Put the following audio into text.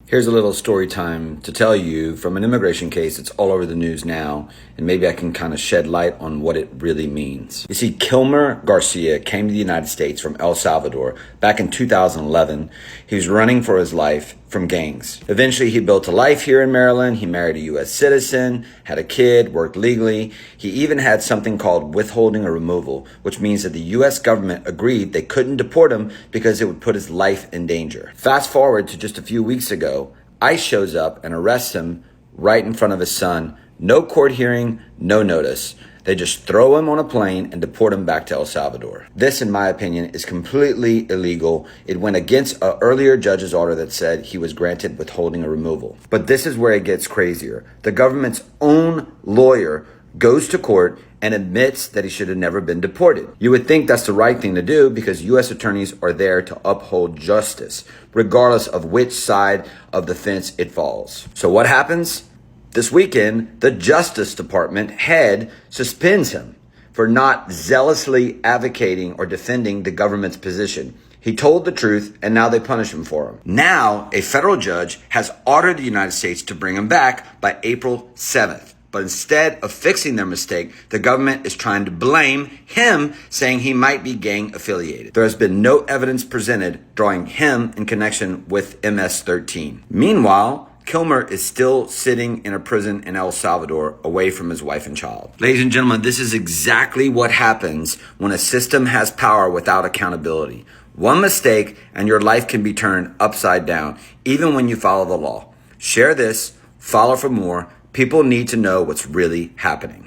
Here's a little story time to tell you from an immigration case that's all over the news now, and maybe I can kind of shed light on what it really means. You see, Kilmer Garcia came to the United States from El Salvador back in 2011. He was running for his life from gangs. Eventually, he built a life here in Maryland. He married a U.S. citizen, had a kid, worked legally. He even had something called withholding or removal, which means that the U.S. government agreed they couldn't deport him because it would put his life in danger. Fast forward to just a few weeks ago, ICE shows up and arrests him right in front of his son. No court hearing, no notice. They just throw him on a plane and deport him back to El Salvador. This, in my opinion, is completely illegal. It went against an earlier judge's order that said he was granted withholding or removal. But this is where it gets crazier. The government's own lawyer goes to court and admits that he should have never been deported. You would think that's the right thing to do because U.S. attorneys are there to uphold justice, regardless of which side of the fence it falls. So what happens? This weekend, the Justice Department head suspends him for not zealously advocating or defending the government's position. He told the truth, and now they punish him for him. Now, a federal judge has ordered the United States to bring him back by April 7th. But instead of fixing their mistake, the government is trying to blame him, saying he might be gang affiliated. There has been no evidence presented drawing him in connection with MS-13. Meanwhile, Kilmer is still sitting in a prison in El Salvador away from his wife and child. Ladies and gentlemen, this is exactly what happens when a system has power without accountability. One mistake and your life can be turned upside down, even when you follow the law. Share this, follow for more. People need to know what's really happening.